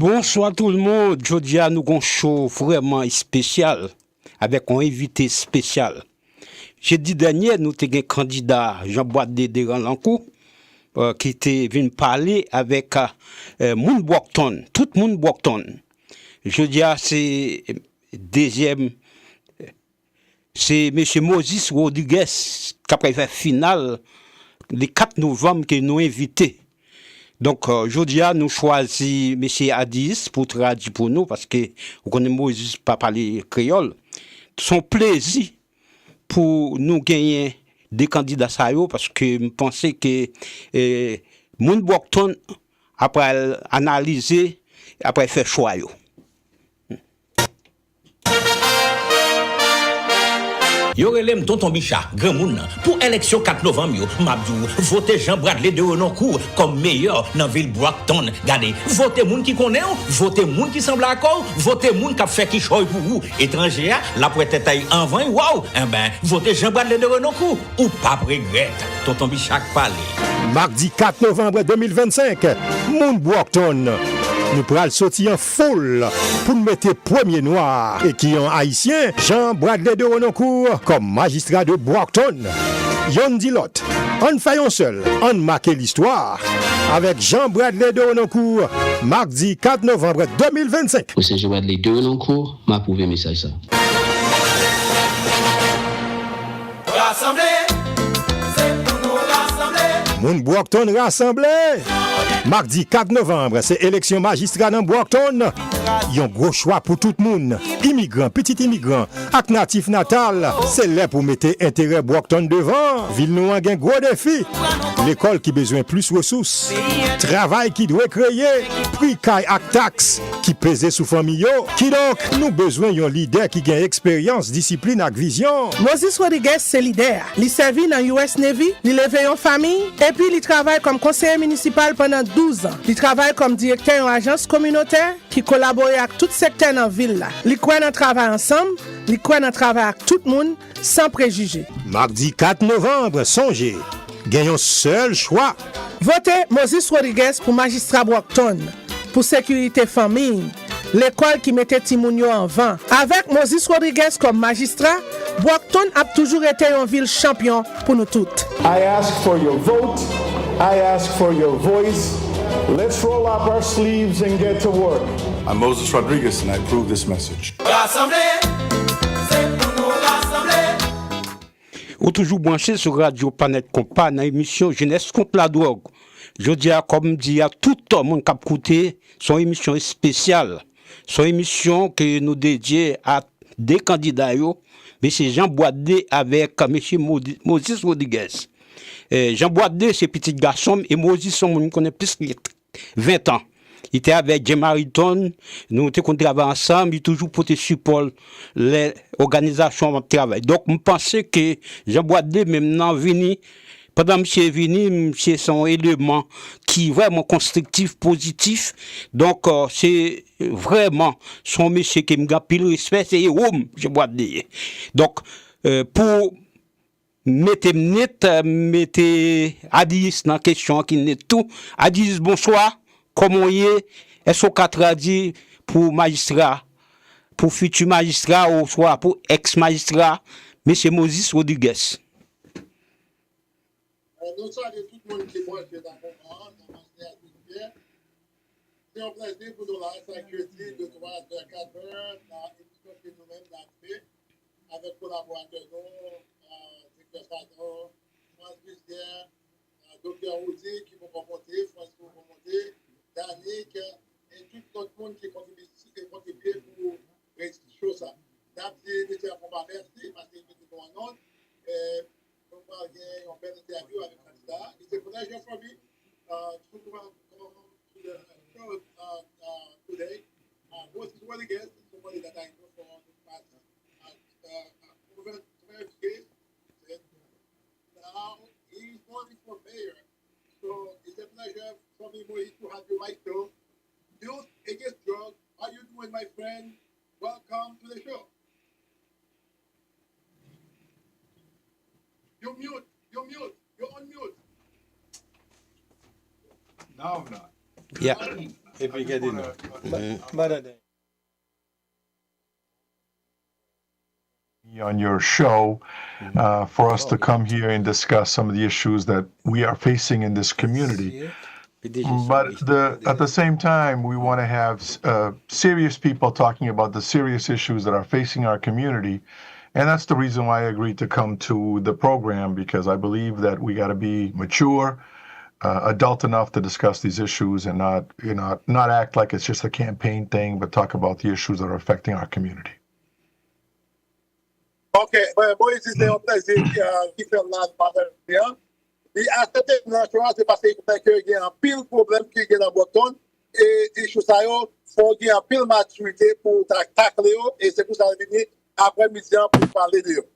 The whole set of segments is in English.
Bonsoir tout le monde. Jeudi, nous avons un show vraiment spécial avec un invité spécial. Jeudi dernier, nous avons un candidat, Jean-Boadé de Ranlancourt, qui était venu parler avec Moun Bouakton, tout le monde Bouakton. Jeudi, c'est deuxième, c'est M. Moses Rodriguez qui a fait finale le 4 novembre que nous invité. Donc, aujourd'hui, nous choisissons M. Adis pour traduire pour nous, parce que vous connaissez Moses pas parler créole. Son plaisir pour nous gagner des candidats ça parce que je pense que Moun Bouakton après analyser, après faire choix yo. Yo relève tonton Bicha, grand moun pour élection 4 novembre yo, m'abdou, votez Jean Bradley de Renoncourt comme meilleur dans ville Brockton. Regardez, votez moun qui connaît, votez moun qui semble accord, votez moun qui fait qui choy pour vous. Étranger la prête taille en vain, waouh, votez Jean Bradley de Renoncourt ou pas regret. Tonton Bicha parler. Mardi 4 novembre 2025, moun Brockton. Nous pourrons sortir en foule pour nous mettre premier noir et qui est haïtien Jean Bradley de Renoncourt comme magistrat de Brockton. Yon Dilot, on fait un seul, on marque l'histoire avec Jean Bradley de Renoncourt, mardi 4 novembre 2025. Monsieur Jean Bradley de Renoncourt, m'a approuvé message ça. Rassemblés, c'est pour nous rassembler. Moun Brockton rassemblé. Mardi 4 novembre, c'est élection magistrat dans Brockton. Yon gros choix pour tout le monde. Immigrants, petits immigrants, ak natif natal. C'est là pour mettre intérêt Brockton devant. Ville nous a un gros défi. L'école qui besoin plus ressources. Travail qui doit créer. Prix caille ak taxe qui pèse sous famille. Qui donc, nous besoin d'un leader qui gagne expérience, discipline ak vision. Moses Rodriguez, c'est leader. Il servi dans US Navy, il élevé en famille, et puis il travaille comme conseiller municipal pendant 12 ans. Il travaille comme directeur en agence communautaire qui collabore avec tout secteur dans la ville. Il croit dans le travail ensemble, il croit dans le travail avec tout le monde, sans préjugés. Mardi 4 novembre, songez, gagnons seul choix. Votez Moses Rodriguez pour magistrat Brockton, pour sécurité famille, l'école qui mettait Timounio en vent. Avec Moses Rodriguez comme magistrat, Brockton a toujours été une ville champion pour nous toutes. I ask for your vote. I ask for your voice. Let's roll up our sleeves and get to work. I'm Moses Rodriguez and I approve this message. Rassemblés, c'est pour nous rassembler. Ou toujours branché sur Radio Planète Compas dans l'émission Jeunesse contre la drogue. Je dis comme dit à tout le monde qui a écouté, son émission spéciale. Son émission que nous dédions à des candidats, M. Jean Boadé avec M. Moses Rodriguez. Jean Boadé, c'est petit garçon, et Moses, on connaît plus de 20 ans. Il était avec Jim Mariton, nous avons travaillé ensemble, il toujours pour te support les organisations de travail. Donc, je pense que Jean Boadé, même dans venu, pendant que je suis venu, c'est son élément qui est vraiment constructif, positif. Donc, c'est vraiment son monsieur qui me pile respect, c'est Rome, Jean Boadé. Donc, pour mettez Adis dans la question qui n'est tout. Adis, bonsoir. Comment y est-ce qu'on a traduit pour magistrat, pour futur magistrat ou soit pour ex-magistrat, M. Moses Rodriguez? Nous saluons tout le monde qui est dans le moment, dans le c'est un plaisir pour nous là, chaque jeudi de 3 à 4 heures, dans l'émission que nous-mêmes avons fait, avec collaborateurs, Dr. Sador, France Bussière, Dr. Jeudi qui vont remonter, France qui vont remonter, Danick, et tout notre monde qui contribue pour réussir ça. D'abord, déjà, on va merci parce que nous sommes en ordre. On va avoir une belle interview avec le candidat. It's a pleasure for me to come to the show today. Moses Rodriguez is somebody that I know for the past over 12 years. Now he's running for mayor. So it's a pleasure for me, Moïse, to have you right now. Youth Against Drugs. How you doing, my friend? Welcome to the show. You're mute. You're mute. You're on mute. No, I'm not. Yeah. Et puis, regardez-nous. On your show for us to come here and discuss some of the issues that we are facing in this community. But at the same time, we want to have serious people talking about the serious issues that are facing our community. And that's the reason why I agreed to come to the program, because I believe that we got to be mature, adult enough to discuss these issues and not act like it's just a campaign thing, but talk about the issues that are affecting our community. Ok, moi, c'est un plaisir qui fait là de parler. Et à cette nation, c'est parce qu'il y a un pile problème qui est dans Boston et il faut qu'il y ait un pile maturité pour tacler et c'est pour ça que je après-midi pour parler de eux.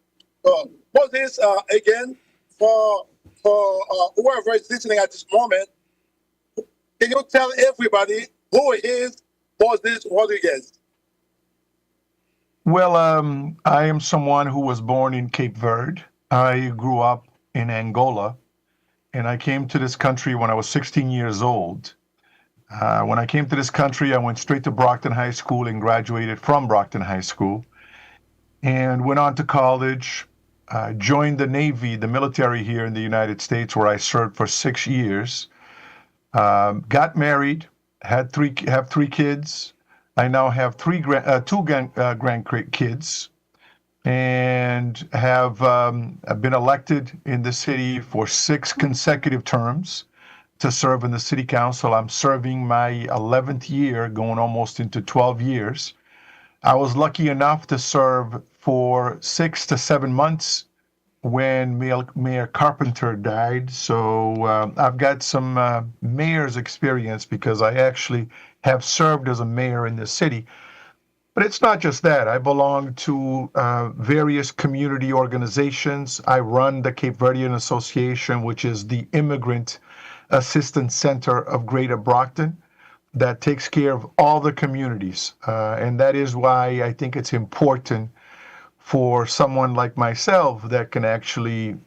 For this, again, for whoever is listening at this moment, can you tell everybody who is Moses Rodriguez? Well, I am someone who was born in Cape Verde. I grew up in Angola, and I came to this country when I was 16 years old. When I came to this country, I went straight to Brockton High School and graduated from Brockton High School, and went on to college, joined the Navy, the military here in the United States, where I served for 6 years, got married, have three kids. I now have two grandkids, and have been elected in the city for 6 consecutive terms to serve in the city council. I'm serving my 11th year, going almost into 12 years. I was lucky enough to serve for 6 to 7 months when Mayor Carpenter died. So I've got some mayor's experience because I actually have served as a mayor in this city. But it's not just that. I belong to various community organizations. I run the Cape Verdean Association, which is the Immigrant Assistance Center of Greater Brockton that takes care of all the communities. And that is why I think it's important for someone like myself that can actually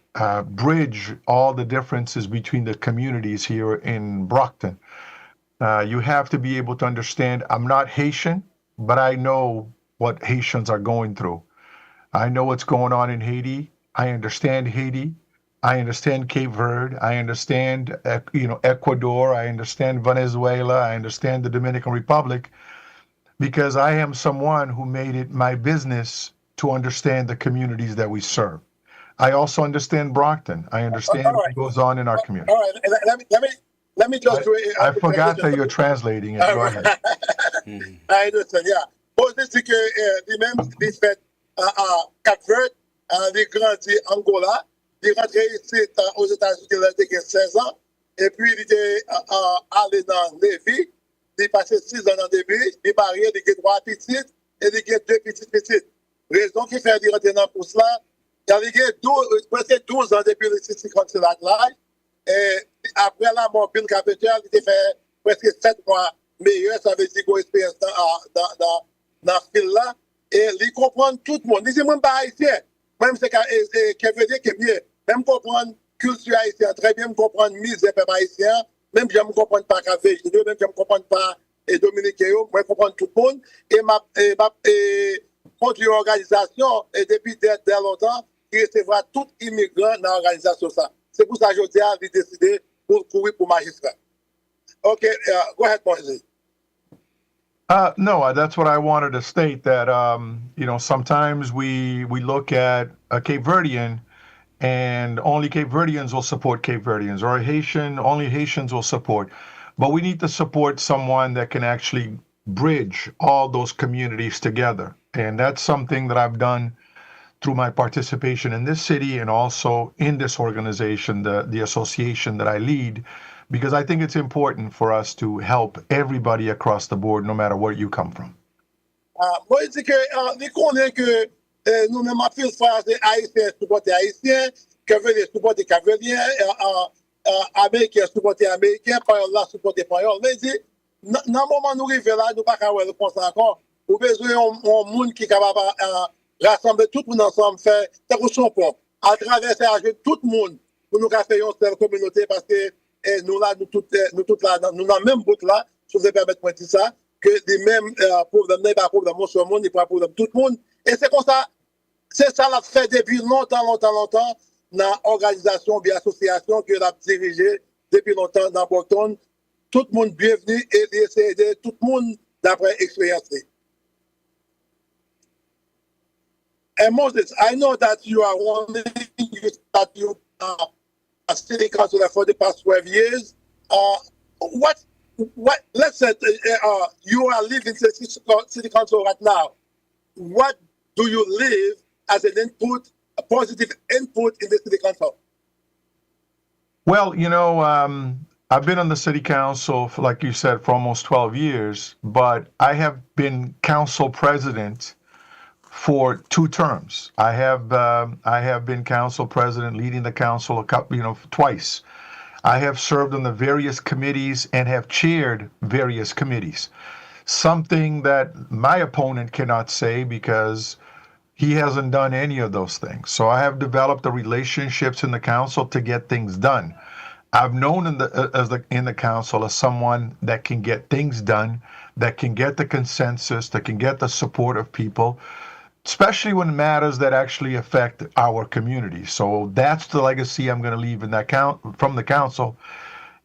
bridge all the differences between the communities here in Brockton. You have to be able to understand, I'm not Haitian, but I know what Haitians are going through. I know what's going on in Haiti. I understand Haiti. I understand Cape Verde. I understand, Ecuador. I understand Venezuela. I understand the Dominican Republic, because I am someone who made it my business to understand the communities that we serve. I also understand Brockton. I understand what goes on in our community. All right, let me just I forgot that you're translating it. Go ahead. I understand, yeah. Bon, c'est que lui-même, il fait à Cap-Vert, il grandit en Angola, il est rentré ici aux États-Unis, il a 16 ans, et puis il était allé dans Lévis, il a passé 6 ans dans Lévis, il est marié, il a 3 petites, et il a 2 petites. Raison qui fait qu'il rentre dans pour cela, il a presque 12 ans depuis le 50 là. Et après la mort de Bill Carpenter, il a fait presque 7 mois meilleur, ça veut dire qu'il a expérience dans ce fil-là. Et il comprend tout le monde. Il dit même pas haïtien. Même ce qui veut dire que mieux. Même comprendre culture haïtienne, très bien comprendre misère peuple haïtien. Même j'aime comprendre pas café, même j'aime comprendre pas dominicain, moi comprendre tout le monde. Et ma contre une organisation, et depuis dès longtemps, qui recevra tout immigrant dans l'organisation. C'est pour ça que Jeudi a décidé pour courir pour magistrat. Okay, go ahead, Moses. No, that's what I wanted to state, that, sometimes we look at a Cape Verdean and only Cape Verdeans will support Cape Verdeans, or a Haitian, only Haitians will support. But we need to support someone that can actually bridge all those communities together. And that's something that I've done through my participation in this city and also in this organization, the association that I lead, because I think it's important for us to help everybody across the board, no matter where you come from. Moi, je dis que nous connaissons que nous-mêmes, à fil frère, haïtiens supporter haïtiens, Cavaliers supporter Cavaliens, Américains supporter Américains, Payol supporter Payol. Mais je dis, dans le moment où nous arrivons là, nous ne pouvons pas répondre encore. Nous avons besoin d'un monde qui est capable de rassembler tout le monde ensemble, faire son pont, à travers tout le monde, pour nous faire une seule communauté, parce que nous là, nous tous là, nous dans le même bout là, si vous permettez moi de dire ça, que les mêmes problèmes, n'est pas problème sur le monde, n'est pas problème tout le monde. Et c'est comme ça, c'est ça l'a fait depuis longtemps, dans l'organisation, bien association que l'a dirigée depuis longtemps dans Brockton. Tout le monde bienvenu et essayer d'aider tout le monde d'après expérience. And Moses, I know that you are wanting that you are city councilor for the past 12 years. What? Let's say you are living city council right now. What do you live as an input, a positive input in the city council? Well, I've been on the city council, like you said, for almost 12 years, but I have been council president for 2 terms. I have been council president, leading the council twice. I have served on the various committees and have chaired various committees. Something that my opponent cannot say because he hasn't done any of those things. So I have developed the relationships in the council to get things done. I've known in the council as someone that can get things done, that can get the consensus, that can get the support of people, especially when matters that actually affect our community. So that's the legacy I'm going to leave in that from the council.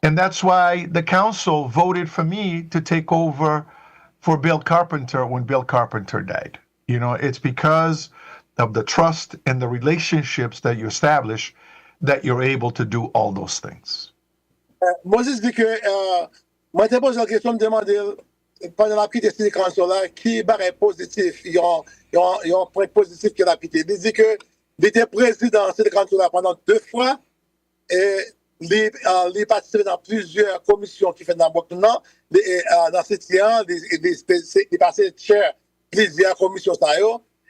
And that's why the council voted for me to take over for Bill Carpenter when Bill Carpenter died. It's because of the trust and the relationships that you establish that you're able to do all those things. Moses dit que, moi, je pose la question de demander, pendant la petite city council là, qui paraît positif, il y a un point positif qui a quitté. Il dit que, il était président de city council là pendant 2 fois, et il participé dans plusieurs commissions qui fait dans Brockton, dans cette séance, il passé chair plusieurs commissions,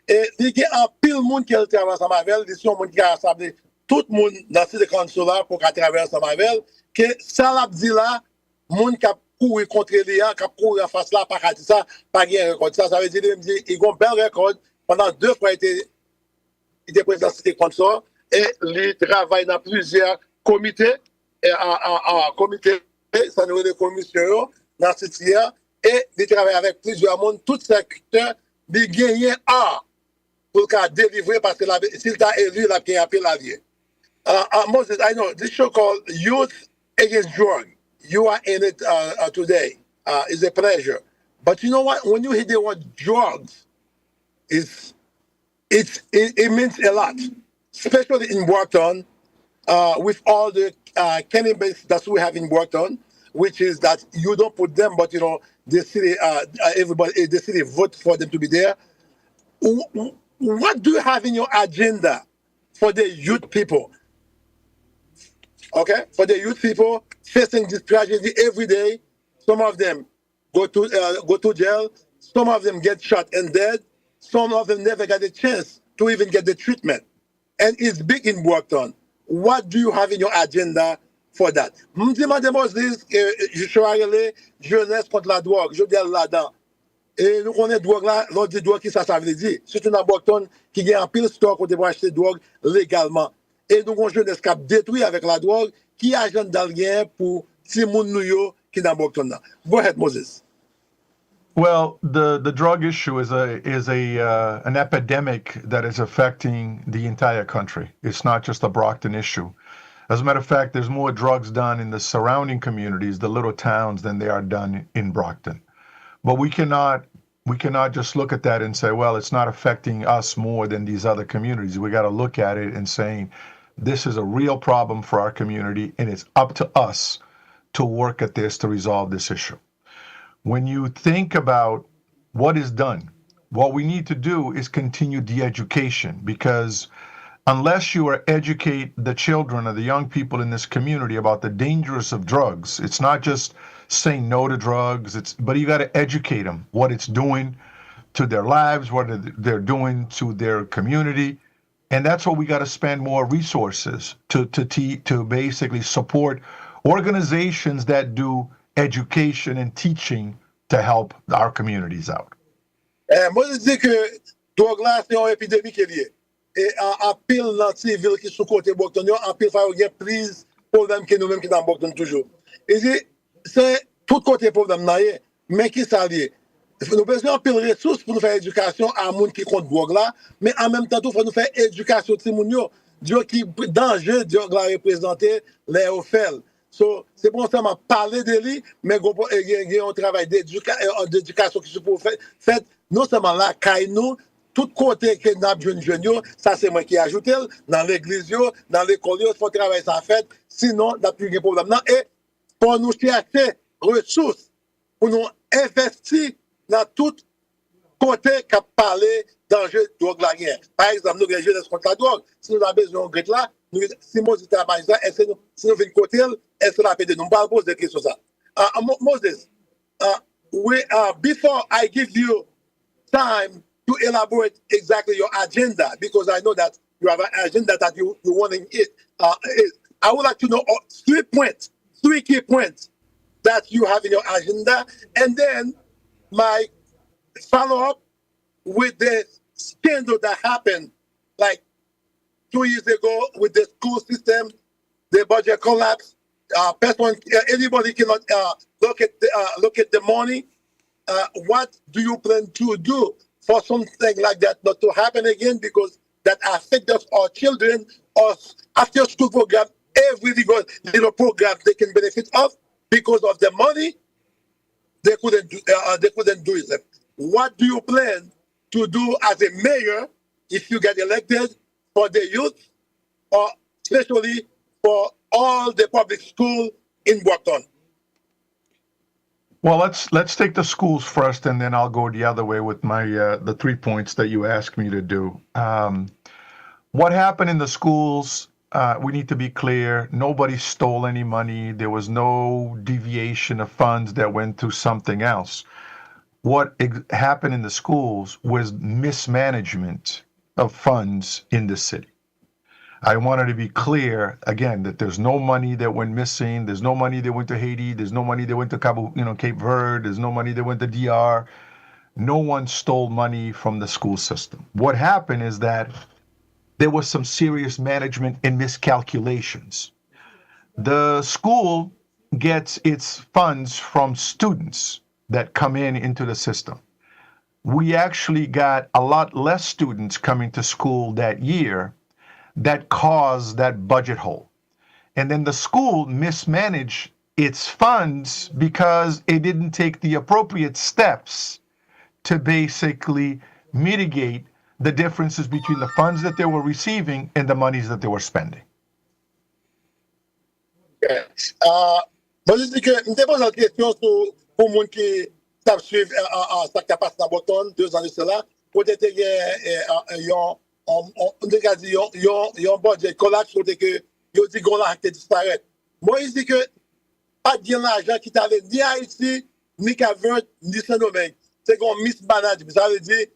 et il y a un pile monde qui travaille ensemble avec elle, il y a un monde qui a rassemblé tout le monde dans cette council là pour travailler ensemble avec elle, que ça l'a dit là, monde qui a couru contre les gens, qui a couru en face là, pas qu'à dire ça, pas gagné un record. Ça veut dire, il a un bel record. Pendant 2 fois, il était président de cette council et il travaille dans plusieurs comités, ça nous des commissions dans cette séance, et il travaille avec plusieurs monde, tout secteur, il gagne pour délivrer parce que s'il t'a élu, il a gagné la vie. Moses, I know this show called Youth Against Drug. You are in it today. It's a pleasure. But you know what? When you hear the word drugs, it means a lot, especially in Brockton, with all the cannabis that we have in Brockton, which is that you don't put them, but the city, everybody, the city vote for them to be there. What do you have in your agenda for the youth people? Okay, for the youth people facing this tragedy every day, some of them go to jail, some of them get shot and dead, some of them never get a chance to even get the treatment. And it's big in Brockton. What do you have in your agenda for that? Je me demande, Moses, je suis allé Jeunesse contre la drogue, je dis là-dedans. Et nous connaissons drogue là, l'on dit drogue qui ça veut dire. Surtout dans Brockton, qui gagne un pile store pour acheter drogue légalement. Et nous avons jeunesse qui a détruit avec la drogue, qui a agent d'alien pour si moun nou yo qui dans Brockton. Go ahead, Moses. Well, the drug issue is an epidemic that is affecting the entire country. It's not just a Brockton issue. As a matter of fact, there's more drugs done in the surrounding communities, the little towns, than they are done in Brockton. But we cannot just look at that and say, well, it's not affecting us more than these other communities. We got to look at it and saying, this is a real problem for our community, and it's up to us to work at this to resolve this issue. When you think about what is done, what we need to do is continue de-education, because unless you educate the children or the young people in this community about the dangers of drugs, it's not just saying no to drugs, but you got to educate them what it's doing to their lives, what they're doing to their community. And that's what we got to spend more resources to basically support organizations that do education and teaching to help our communities out. Moi, je dis que drogue là, c'est une épidémie qui est liée. Et en pile dans ces villes qui sont côté Brockton, en pile, il y a prise problème que nous-mêmes qui dans Brockton toujours. Et c'est tout côté problème là, mais qui ça lié? Nous besoin de ressources pour nous faire éducation à monde qui compte drogue là, mais en même temps, il faut nous faire éducation de moun yo, Dieu qui danger Dieu la représenter les offels. So, c'est pour ça que je parle de lui, mais il y a un travail d'éducation qui se peut faire. Fait, non seulement là, nous, tout côté que nous avons jeunes, ça c'est moi qui ajoute, dans l'église, dans l'école, il faut travailler ça fait, sinon, il n'y a plus de problème. Non, et pour nous chercher ressources, pour nous investir dans tout côté qui a parlé d'enjeu de drogue la guerre. Par exemple, nous avons jeunesse contre la drogue. Si nous avons besoin de là, si Moses travaille ça, est-ce que si nous venons côté, est-ce que la paix de nous pas poser des questions ça? Moses, before I give you time to elaborate exactly your agenda, because I know that you have an agenda that you want to hit, I would like to know 3 key points that you have in your agenda, and then my follow-up with the scandal that happened like 2 years ago with the school system, the budget collapse. Anybody cannot look at the money. What do you plan to do for something like that not to happen again? Because that affects our children, or after school program, every little program they can benefit of because of the money. They couldn't do it. What do you plan to do as a mayor if you get elected for the youth, or especially for all the public schools in Brockton? Well, let's take the schools first, and then I'll go the other way with my the 3 points that you asked me to do. What happened in the schools? We need to be clear. Nobody stole any money. There was no deviation of funds that went to something else. What happened in the schools was mismanagement of funds in the city. I wanted to be clear again that there's no money that went missing. There's no money that went to Haiti. There's no money that went to Cape Verde. There's no money that went to DR. No one stole money from the school system. What happened is that there was some serious management and miscalculations. The school gets its funds from students that come into the system. We actually got a lot less students coming to school that year that caused that budget hole. And then the school mismanaged its funds because it didn't take the appropriate steps to basically mitigate the differences between the funds that they were receiving and the monies that they were spending. Moi, je dis que je me pose une question pour les gens qui savent suivre ce qui a passé dans Boston 2 ans de cela. Peut-être qu'il y a un budget collapse, peut-être que ils dit qu'on a disparaître. Moi, je dis que pas de l'argent qui t'allait ni à Haïti, ni qu'à Verde, ni Saint-Domingue. C'est qu'on mismanage. Ça veut dire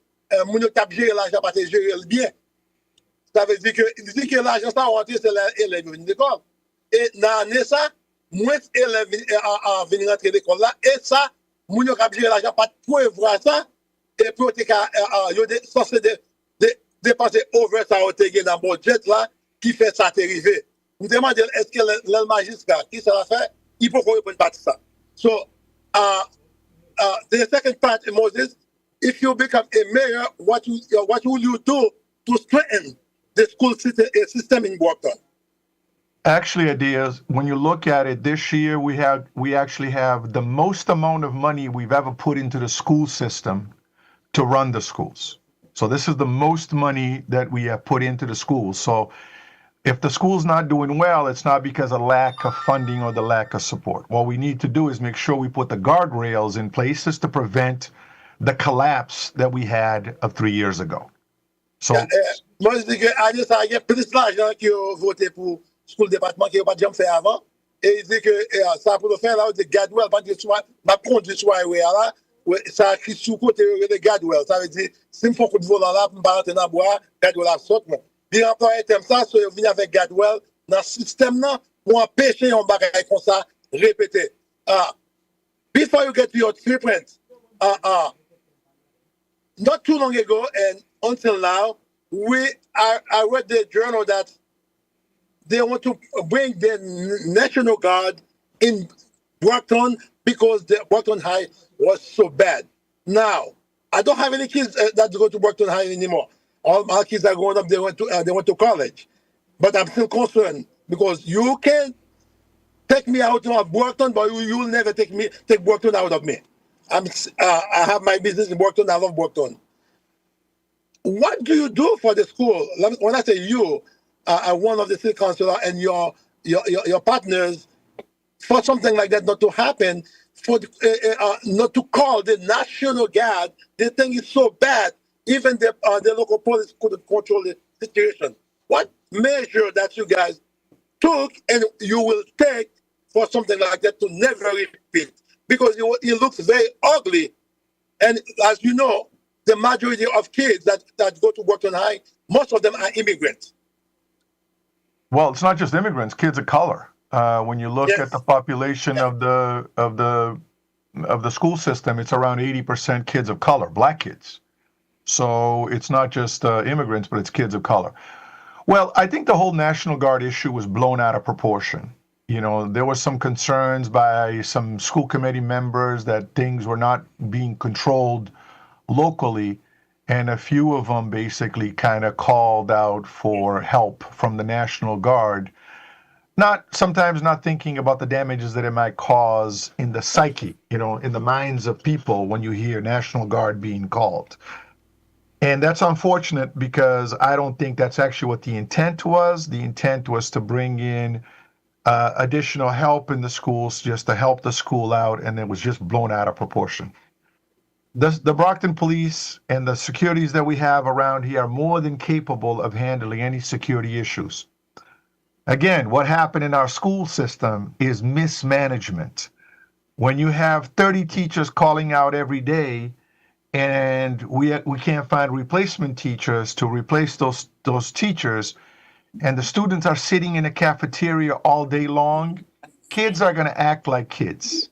mon cap gérer l'argent parce que gérer le bien. Ça veut dire que l'argent ça rentre c'est l'élève vient d'école. Et dans ça, moins élèves viennent rentrer l'école là et ça mon cap gérer l'argent pas prévoir ça et pour te censé dépenser over ça au dans budget là qui fait ça arriver. Vous demandez est-ce que le magistrat qui ça va faire, il faut répondre pas ça. So the second part, Moses, if you become a mayor, what will you do to strengthen the school system in Brockton? Actually, Adias, when you look at it, this year we actually have the most amount of money we've ever put into the school system to run the schools. So this is the most money that we have put into the schools. So if the school's not doing well, it's not because of lack of funding or the lack of support. What we need to do is make sure we put the guardrails in places to prevent the collapse that we had of 3 years ago. So, moi, je dis que Agnès a gagné plus d'argent qui ont voté pour le school département qui n'a pas jamais fait avant. Et il dit que ça pour le faire, là, on dit Gadwell, pas de soin, ma conduite soit là, ça a écrit sous côté de Gadwell. Ça veut dire, si je fais un coup de volant là, pour ne pas rentrer dans le bois, Gadwell a sauté. Bien employé comme ça, so ils viennent avec Gadwell dans le système là pour empêcher un bagage comme ça répété. Before you get to your 3 points, not too long ago and until now, I read the journal that they want to bring the National Guard in Brockton because the Brockton High was so bad. Now, I don't have any kids that go to Brockton High anymore. All my kids are growing up, they went to college. But I'm still concerned because you can take me out of Brockton, but you will never take Brockton out of me. I have my business in Brockton. I love Brockton. What do you do for the school? When I say you, one of the city councilor and your partners, for something like that not to happen, for not to call the National Guard, the thing is so bad, even the local police couldn't control the situation. What measure that you guys took and you will take for something like that to never repeat? Because it looks very ugly. And as you know, the majority of kids that go to Brockton High, most of them are immigrants. Well, it's not just immigrants, kids of color. When you look at the population of the school system, it's around 80% kids of color, black kids. So it's not just immigrants, but it's kids of color. Well, I think the whole National Guard issue was blown out of proportion. You know, there were some concerns by some school committee members that things were not being controlled locally, and a few of them basically kind of called out for help from the National Guard, sometimes not thinking about the damages that it might cause in the psyche, you know, in the minds of people when you hear National Guard being called. And that's unfortunate because I don't think that's actually what the intent was. The intent was to bring in additional help in the schools, just to help the school out, and it was just blown out of proportion. The Brockton police and the securities that we have around here are more than capable of handling any security issues. Again, what happened in our school system is mismanagement. When you have 30 teachers calling out every day, and we can't find replacement teachers to replace those teachers, and the students are sitting in a cafeteria all day long, kids are going to act like kids.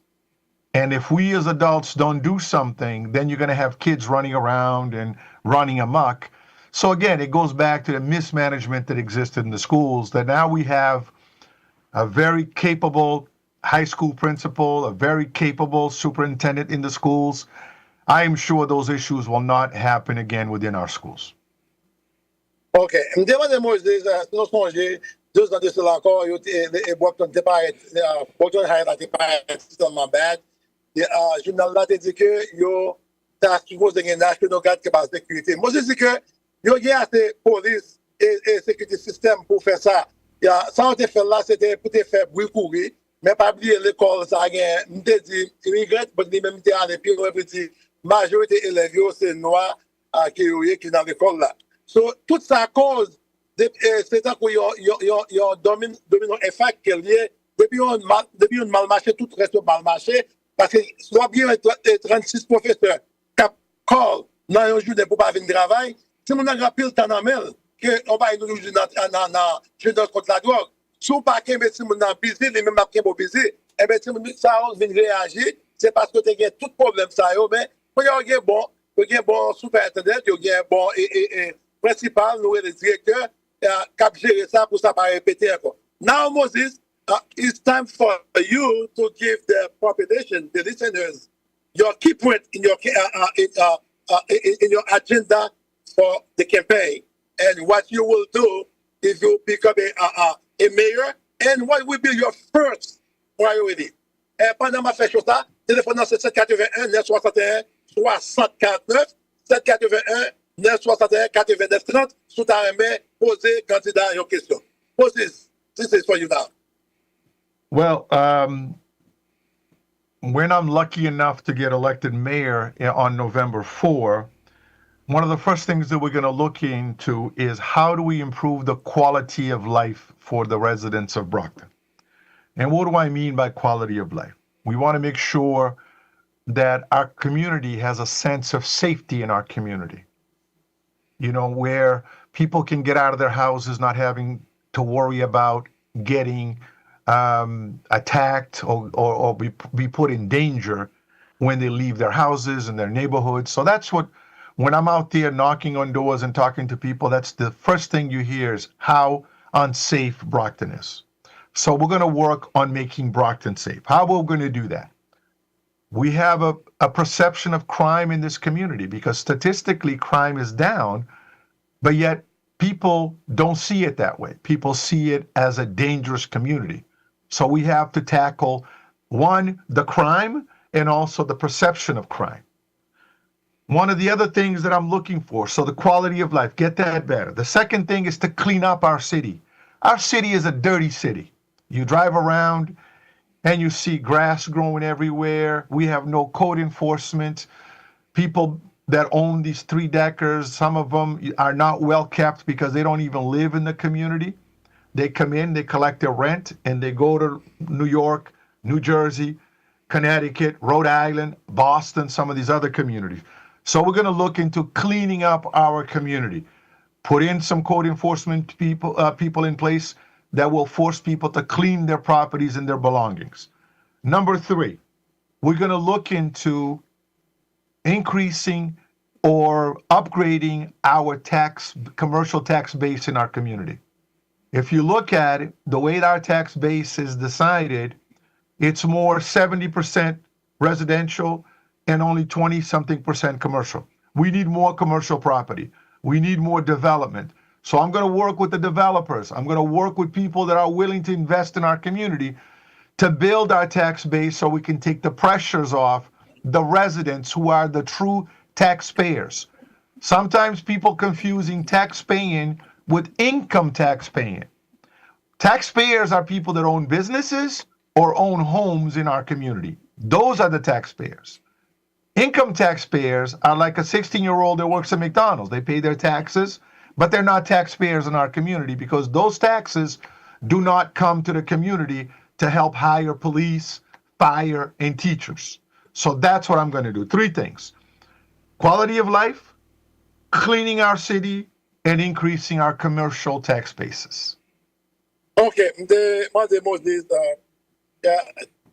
And if we as adults don't do something, then you're going to have kids running around and running amok. So again, it goes back to the mismanagement that existed in the schools, that now we have a very capable high school principal, a very capable superintendent in the schools. I am sure those issues will not happen again within our schools. Ok, me demande Moïse, nous songeons, 2 ans de cela encore, Brockton High pas extrêmement bad. Le journal là te dit que yo t'as supposé gagner National Guard qui passe sécurité. Moi je dis que yo y a assez police et sécurité système pour faire ça. Ça on te fait là c'était pour te faire bruit courir, mais pas oublier l'école ça gagne. Me te dit immigrant but même te aller puis petit majorité élèves c'est noir qui dans l'école là. So toute ça cause c'est ça que yo domine effect qui est lié depuis on mal marché tout reste mal marché. Parce que soit bien 36 professeurs qui call dans un jour pour pas venir travailler, si on a pile temps en mail, qu'on va nous jouer dans Jeunesse contre la drogue, si on pas qu'un si on a busy, les mêmes qui sont busy, et bien si ça vient réagir, c'est parce que tu as tout problème ça, mais il y a un bon superintendant, il y a un bon principal, nous les directeurs, qui gérer ça pour ça pas répéter encore. Now Moses, it's time for you to give the population, the listeners, your key point in your agenda for the campaign, and what you will do if you become a mayor, and what will be your first priority. Pendant ma fait ça, téléphone c'est 781 961 6049, 781 961 89 30, sous ta main, poser candidat une question. Pose this is for you now. Well, when I'm lucky enough to get elected mayor on November 4, one of the first things that we're going to look into is how do we improve the quality of life for the residents of Brockton? And what do I mean by quality of life? We want to make sure that our community has a sense of safety in our community, you know, where people can get out of their houses not having to worry about getting attacked or be put in danger when they leave their houses and their neighborhoods. So that's what, when I'm out there knocking on doors and talking to people, that's the first thing you hear is how unsafe Brockton is. So we're going to work on making Brockton safe. How are we going to do that? We have a perception of crime in this community because statistically crime is down, but yet people don't see it that way. People see it as a dangerous community. So we have to tackle, one, the crime and also the perception of crime. One of the other things that I'm looking for, so the quality of life, get that better. The second thing is to clean up our city. Our city is a dirty city. You drive around and you see grass growing everywhere. We have no code enforcement. People that own these three-deckers, some of them are not well kept because they don't even live in the community. They come in, they collect their rent, and they go to New York, New Jersey, Connecticut, Rhode Island, Boston, some of these other communities. So we're going to look into cleaning up our community, put in some code enforcement people in place that will force people to clean their properties and their belongings. Number three, we're going to look into increasing or upgrading our commercial tax base in our community. If you look at it, the way our tax base is decided, it's more 70% residential and only 20-something% commercial. We need more commercial property. We need more development. So I'm going to work with the developers. I'm going to work with people that are willing to invest in our community to build our tax base so we can take the pressures off the residents who are the true taxpayers. Sometimes people confusing tax paying with income tax paying. Taxpayers are people that own businesses or own homes in our community. Those are the taxpayers. Income taxpayers are like a 16-year-old that works at McDonald's. They pay their taxes, but they're not taxpayers in our community because those taxes do not come to the community to help hire police, fire, and teachers. So that's what I'm going to do. Three things: quality of life, cleaning our city, and increasing our commercial tax bases. Ok, moi de Moses,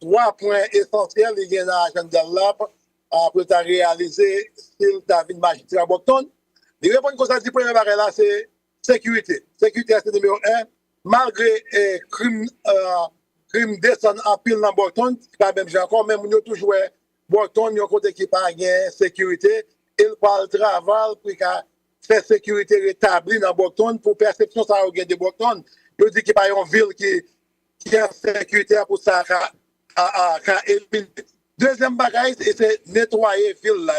trois points essentiels qui sont dans l'agenda là pour réaliser style David magistrat Bocton. Les réponses qu'on a dit premier barrel là c'est sécurité. Sécurité c'est numéro 1. Malgré crime descend en pile dans Bocton, pas même j'ai encore même nous toujours Bocton yon côté qui pas gain sécurité, il parle travail pour faire sécurité rétablie dans Bocton pour perception ça au gain de Bocton. Je dis qu'il n'y a pas une ville qui est sécuritaire pour ça. Deuxième bagage, c'est nettoyer la ville là.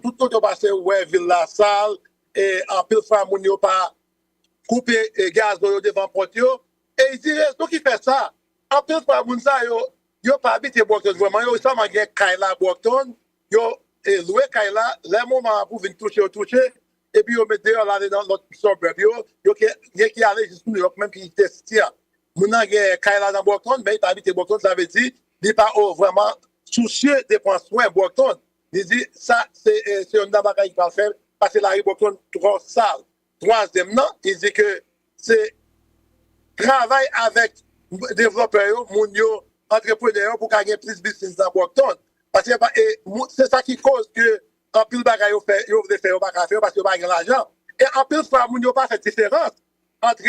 Tout le temps passé, ouais, ville là sale, et en pile fois, moun yo pas couper gaz devant porte yo. Et il dit, donc il fait ça. En pile fois, moun ça, yo pas habité Bocton vraiment. Yo seulement gen Kaila Bocton. Yo loué Kaila, les moments pour venir toucher. Et puis, on met dehors là dans notre suburb. Yo qui allait jusqu'à New York, même qui testait. Moun nan gen Kaila dans Bocton, mais il pas habité Bocton, ça veut dire, il pas vraiment soucieux de prendre soin de Bocton. Il dit, ça, c'est un d'abord qui va faire, parce que la rue Bocton trop sale. Troisième, non, il dit que c'est travail avec développeurs, moun yo, entrepreneurs, pour gagner plus de business dans Bocton. Parce que c'est ça qui cause que en pile bagay yo fait pas faire parce que pas l'argent. Et en pile fois moun yo pas fait différence entre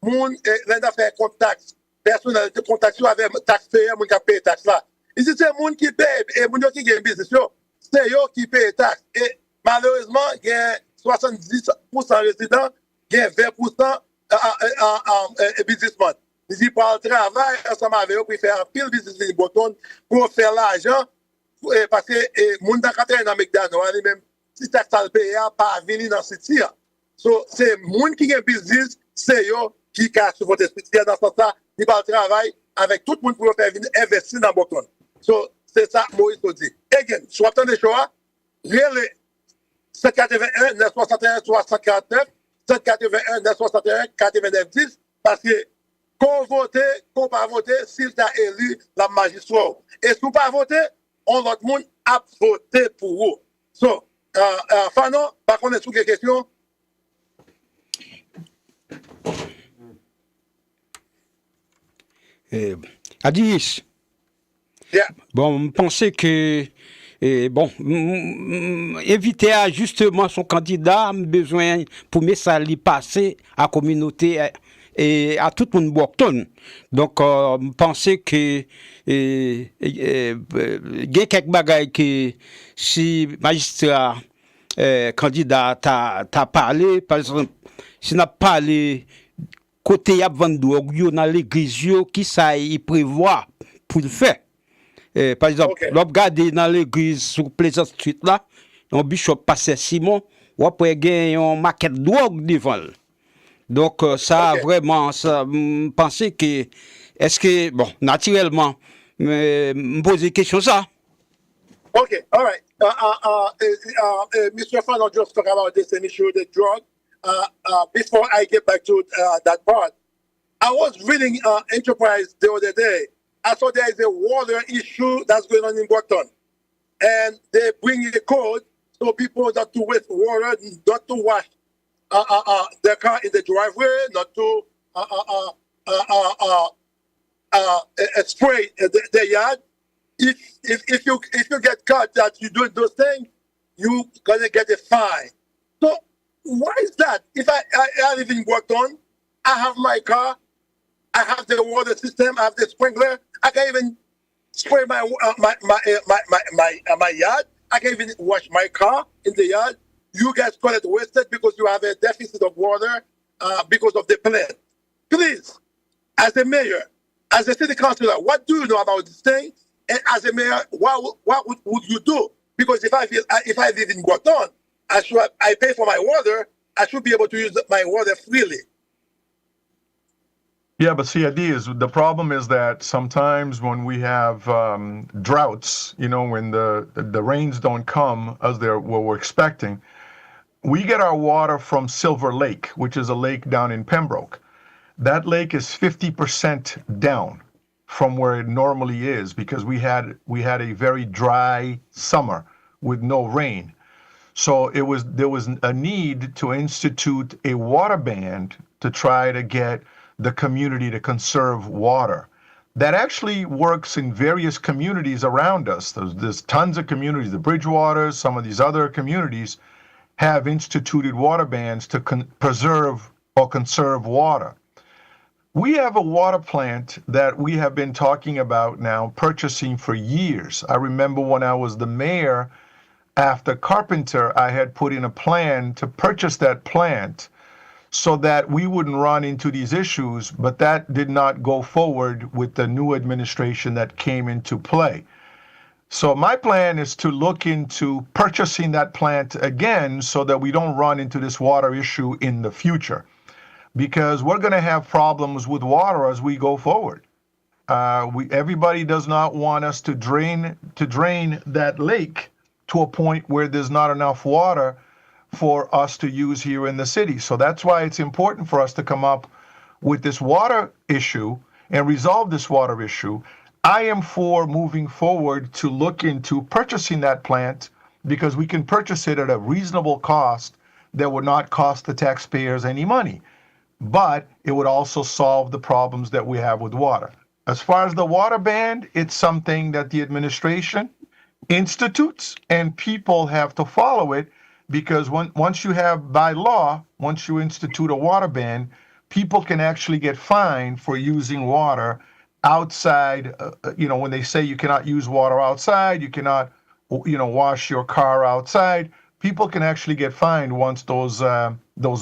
moun l'en faire contact personnel de contact avec taxpayer moun qui paye taxe là. Ici c'est moun qui paye et moun yo qui gagne business yo, c'est yo qui paye taxe et malheureusement il y a 70% résidents, il y a 20% en businessman. Ici par le travail ensemble avec eux pour faire pile business in Bocton pour faire l'argent. Parce que moun dans katay dans McDonald's même si taxe ça paye pas venir dans city. So c'est moun qui gagne business, c'est yo qui casse votre esprit dans ce sens-là, il va travailler avec tout le monde pour faire venir investir dans Bocton. So c'est ça Moïse dit. Again, soit dans les choix, les 781 961 649 781 961 89 10 parce que qu'on vote, qu'on pas voter, s'il t'a élu la magistrat. Et si vous pas voter, on l'autre monde a voté pour vous. So, Fanon, par contre, est-ce qu'il y a des questions? Adis, Yeah. bon, je pensais que, éviter justement son candidat, besoin pour mettre ça passer à la communauté et à tout le monde Brockton. Donc, je pense que il y a quelques bagailles que si magistrat candidat t'a parlé, par exemple, si n'a parlé côté y a vendre drogue dans l'église qui ça il prévoit pour le faire. Par exemple, l'on regarde dans l'église sur Pleasant Street là, un bishop passé Simon, ou après gagner une maquette drogue devant. Donc ça vraiment ça penser que est-ce que bon naturellement me poser question ça. Okay, all right. Mr. Fano just talk about this issue, the drug. Before I get back to that part, I was reading Enterprise the other day. I saw there is a water issue that's going on in Brockton. And they bring a code so people not to waste water, not to wash their car in the driveway, not to spray the yard. If you get caught that you doing those things, you gonna get a fine. So why is that? If I live in Brockton, I have my car, I have the water system, I have the sprinkler, I can even spray my yard. I can even wash my car in the yard. You guys call it wasted because you have a deficit of water because of the plant. Please, as a mayor, as a city councilor, what do you know about this thing? And as a mayor, what would you do? Because if I live in Brockton, I pay for my water, I should be able to use my water freely. Yeah, but the problem is that sometimes when we have droughts, when the rains don't come as what we're expecting, we get our water from Silver Lake, which is a lake down in Pembroke. That lake is 50% down from where it normally is because we had a very dry summer with no rain. So there was a need to institute a water ban to try to get the community to conserve water. That actually works in various communities around us. There's tons of communities, the Bridgewaters, some of these other communities have instituted water bans to preserve or conserve water. We have a water plant that we have been talking about now, purchasing for years. I remember when I was the mayor, after Carpenter, I had put in a plan to purchase that plant so that we wouldn't run into these issues, but that did not go forward with the new administration that came into play. So my plan is to look into purchasing that plant again so that we don't run into this water issue in the future, because we're going to have problems with water as we go forward. Everybody does not want us to drain that lake to a point where there's not enough water for us to use here in the city. So that's why it's important for us to come up with this water issue and resolve this water issue. I am for moving forward to look into purchasing that plant because we can purchase it at a reasonable cost that would not cost the taxpayers any money, but it would also solve the problems that we have with water. As far as the water ban, it's something that the administration institutes and people have to follow it. Because once you have, by law, once you institute a water ban, people can actually get fined for using water outside. When they say you cannot use water outside, you cannot, wash your car outside, people can actually get fined once those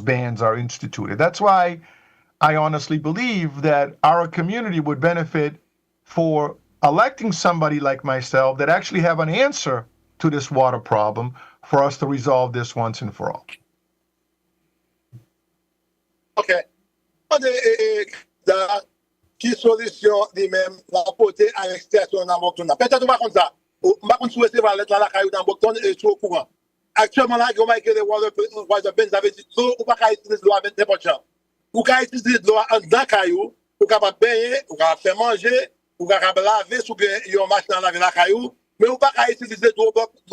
bans are instituted. That's why I honestly believe that our community would benefit for electing somebody like myself that actually have an answer to this water problem for us to resolve this once and for all. Okay. Qui solution lui-même la porter à l'extension dans Brockton. Peut-être pas comme ça. Ma qu'on souhaite va lettre la caillou dans Brockton et sur au courant. Actuellement là, comment que les water bins avait dit l'eau ou pas qu'à utiliser l'eau avec n'importe quoi. Ou qu'à utiliser l'eau dans caillou, ou capable baigner, ou capable faire manger, ou capable laver sous une machine à laver la caillou. Mais ou pas qu'à utiliser l'eau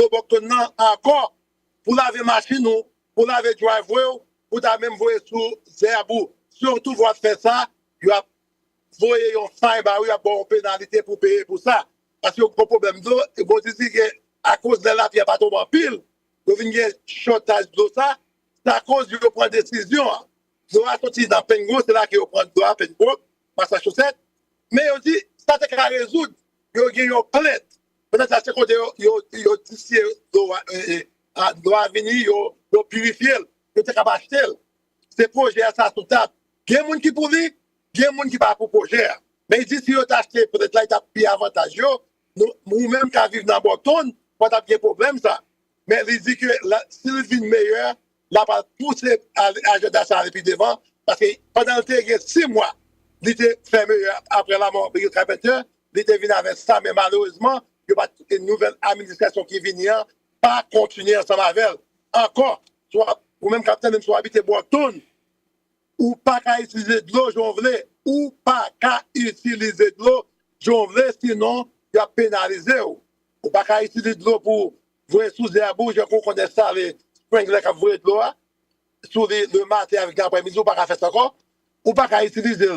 Brockton encore pour laver machine ou pour laver driveway ou ta même voyer sous zéabou. Surtout vous faire ça, vous voyez un fine bah oui a bon pénalité pour payer pour ça parce que le problème d'eau et bon dire que à cause de la pluie pas tomber en pile, vous venez shortage d'eau ça, c'est à cause de prendre décision Nous avons sorti dans Pengo, c'est là qu'ils prennent droit à Pengo, Massachusetts. Mais on dit, ça c'est qu'à résoudre. Ils ont une plainte. Peut-être que c'est quand ils ont tissé doit venir, ils ont purifié, ils ont acheté. Ces projets, ça tout table. Il y a des gens qui pour lui, il y a des gens qui pas pour projet. Mais dit si vous achetez, peut-être là, il y a plus avantageux. Nous-mêmes qui vivons dans Boston, pas de problème ça. Mais il dit que s'il vit meilleur, là, va pousser à l'agenda ça depuis devant, parce que pendant le 6 mois, il était fait meilleur après la mort de Carpenter, il était venu avec ça, mais malheureusement, il y a une nouvelle administration qui vient, pas continuer ensemble avec elle. Encore, soit, ou même quand même soit habité Boston, ou pas qu'à utiliser de l'eau, j'en voulais, ou pas qu'à utiliser de l'eau, j'en voulais, sinon, il y a pénalisé. Ou pas qu'à utiliser de l'eau pour voir sous les bouches, je connais ça, les sprinklers qui vont de l'eau, sur le matin avec l'après-midi, ou pas qu'à faire ça encore, ou pas qu'à utiliser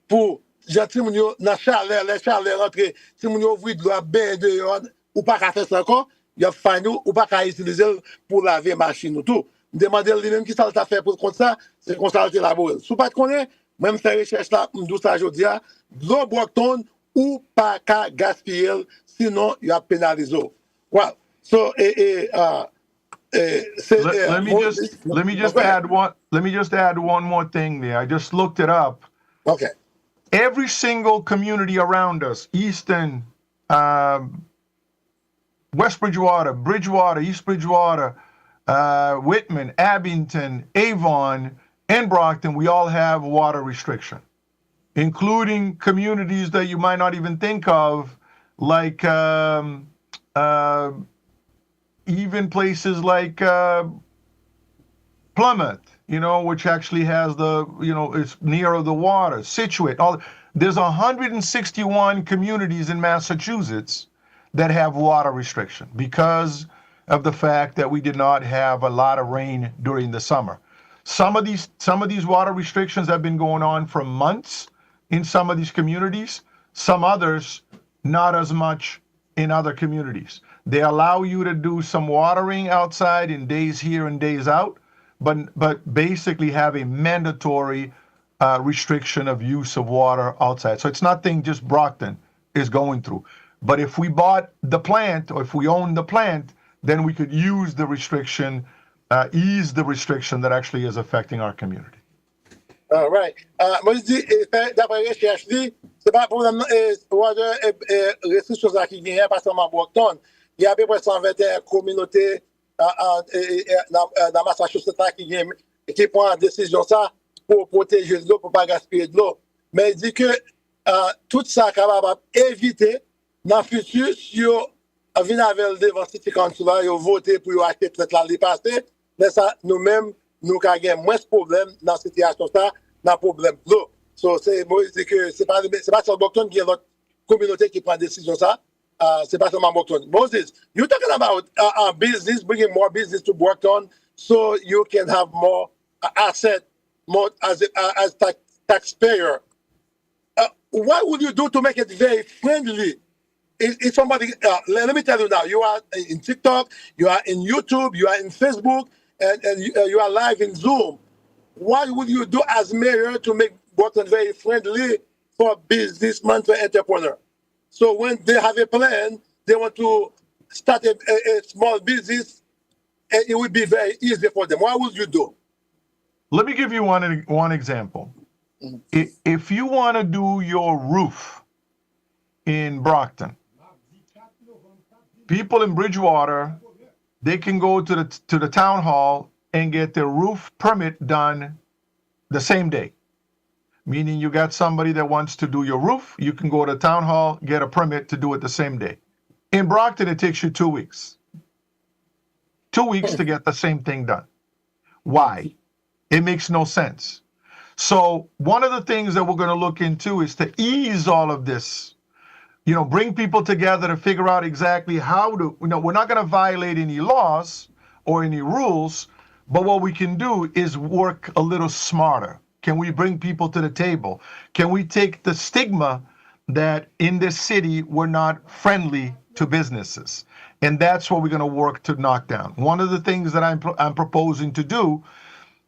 pour, gentil, dans la chaleur, les chaleurs rentrées, si vous ouvrez de l'eau, bien dehors, ou pas qu'à faire ça encore, il y a fait nous, ou pas qu'à utiliser pour laver machine ou tout. Demander lui-même qui ça t'a fait pour contre ça, c'est constater la boule. Si vous ne connaissez pas, même faire recherche là, d'où ça aujourd'hui, l'eau Brockton ou pas qu'à gaspiller, sinon il y a pénalisé. Well, so let me just add one more thing there. I just looked it up. Okay. Every single community around us, Easton, West Bridgewater, East Bridgewater, Whitman, Abington, Avon, and Brockton, we all have water restriction, including communities that you might not even think of, like even places like Plymouth, which actually has it's near the water, Situate. There's 161 communities in Massachusetts that have water restriction because of the fact that we did not have a lot of rain during the summer. Some of these water restrictions have been going on for months in some of these communities. Some others, not as much in other communities. They allow you to do some watering outside in days here and days out, but basically have a mandatory restriction of use of water outside. So it's nothing just Brockton is going through. But if we bought the plant, or if we own the plant, then we could use the restriction, ease the restriction that actually is affecting our community. All right. Moi, je dis, d'après recherche, c'est pas pour water restriction qui vient pas seulement à Brockton. Il y a à peu près 121 communautés dans Massachusetts qui prennent décision ça pour protéger de l'eau, pour ne pas gaspiller de l'eau. Mais il dit que tout ça est capable d'éviter dans le futur, si on vient avec devant City Council, ils ont voté pour acheter peut-être l'année passée, mais ça, nous-mêmes, nous avons moins de problèmes dans cette situation, dans le problème de l'eau. So, moi, je dis que ce n'est pas sur Brockton qui est notre communauté qui prend décision ça. C'est pas seulement Brockton. Moses, you're talking about business, bringing more business to Brockton so you can have more asset, more as taxpayer. What would you do to make it very friendly? If somebody, let me tell you now, you are in TikTok, you are in YouTube, you are in Facebook, and you are live in Zoom. What would you do as mayor to make Brockton very friendly for businessmen, for entrepreneurs? So when they have a plan, they want to start a small business, and it would be very easy for them. What would you do? Let me give you one example. If you want to do your roof in Brockton, people in Bridgewater, they can go to the town hall and get their roof permit done the same day. Meaning you got somebody that wants to do your roof, you can go to the town hall, get a permit to do it the same day. In Brockton, it takes you 2 weeks. 2 weeks to get the same thing done. Why? It makes no sense. So one of the things that we're going to look into is to ease all of this, bring people together to figure out exactly how to, we're not going to violate any laws or any rules, but what we can do is work a little smarter. Can we bring people to the table? Can we take the stigma that in this city we're not friendly to businesses? And that's what we're going to work to knock down. One of the things that I'm proposing to do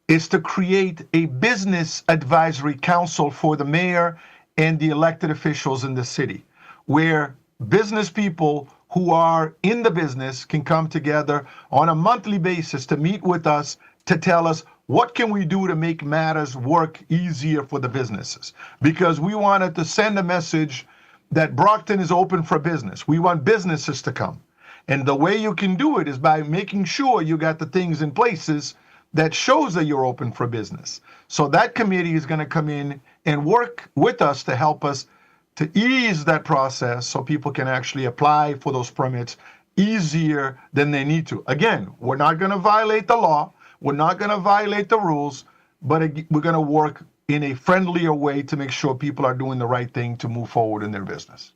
is to create a business advisory council for the mayor and the elected officials in the city, where business people who are in the business can come together on a monthly basis to meet with us to tell us what can we do to make matters work easier for the businesses. Because we wanted to send a message that Brockton is open for business. We want businesses to come. And the way you can do it is by making sure you got the things in places that shows that you're open for business. So that committee is going to come in and work with us to help us to ease that process so people can actually apply for those permits easier than they need to. Again, we're not going to violate the law. We're not going to violate the rules, but we're going to work in a friendlier way to make sure people are doing the right thing to move forward in their business.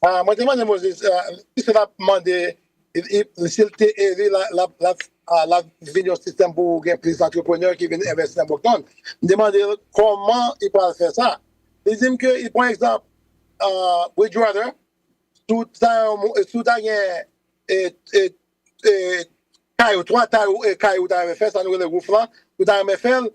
Moi, je demande, Moses, puisque la demandé, s'il t'a aidé la vision système pour gagner plus d'entrepreneurs qui viennent investir dans Brockton, je demande comment il peut faire ça. Il dit que, il prend exemple, Bridgewater, tout ça, caillou, 3 cailloux, tu as fait, ça nous le groupe là, tu as fait, il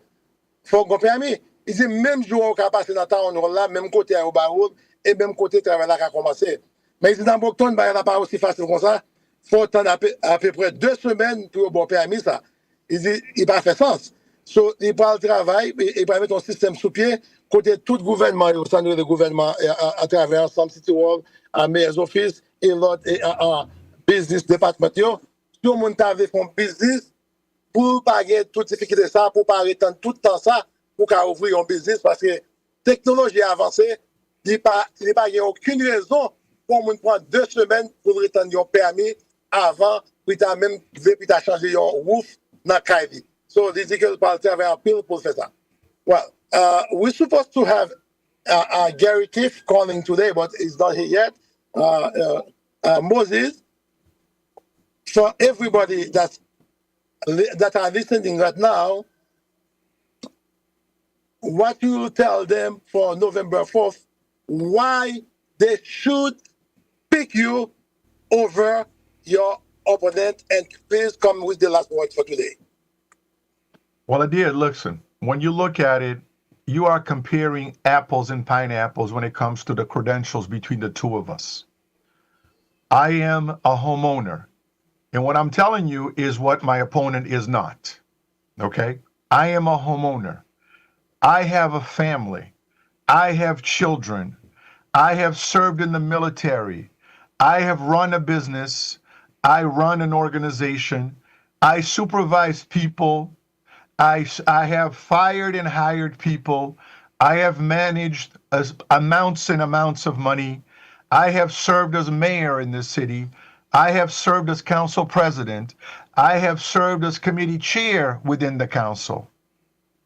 faut qu'on permis. Il dit, même jour qu'on a passé dans le temps, là, même côté au barreau, et même côté travail là qui a commencé. Mais il dit, dans Brockton, il n'y a pas aussi facile comme ça. Il faut attendre à peu près 2 semaines pour bon permis, ça. Il dit, il n'a pas fait sens. So, il parle de travail, il va mettre un système sous pied, côté tout gouvernement, au sein du gouvernement, à travers ensemble City Hall, à Mayor's Office, et l'autre, business department. Tout le monde a fait un business pour pas gagner toute difficulté ça, pour pas arrêter tout le temps ça, pour ouvrir un business, parce que la technologie a avancé, il n'y a pas aucune raison pour nous prendre 2 semaines pour retenir un permis avant, puis tu as même changé un roof dans le cahier. So, this is about travail en pile pour faire ça. Well, we're supposed to have Gary Tiff calling today, but he's not here yet. Moses, for everybody that are listening right now, what you will tell them for November 4th, why they should pick you over your opponent, and please come with the last word for today. Well, Adir, listen, when you look at it, you are comparing apples and pineapples when it comes to the credentials between the two of us. I am a homeowner, and what I'm telling you is what my opponent is not, okay? I am a homeowner. I have a family. I have children. I have served in the military. I have run a business. I run an organization. I supervise people. I have fired and hired people. I have managed amounts and amounts of money. I have served as mayor in this city. I have served as council president. I have served as committee chair within the council.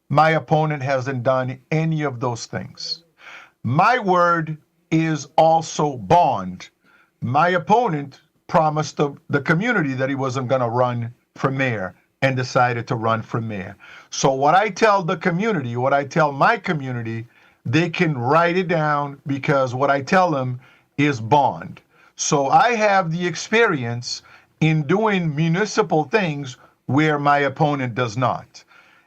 My opponent hasn't done any of those things. My word is also bond. My opponent promised the community that he wasn't going to run for mayor, and decided to run for mayor. So what I tell the community, what I tell my community, they can write it down, because what I tell them is bond. So I have the experience in doing municipal things where my opponent does not.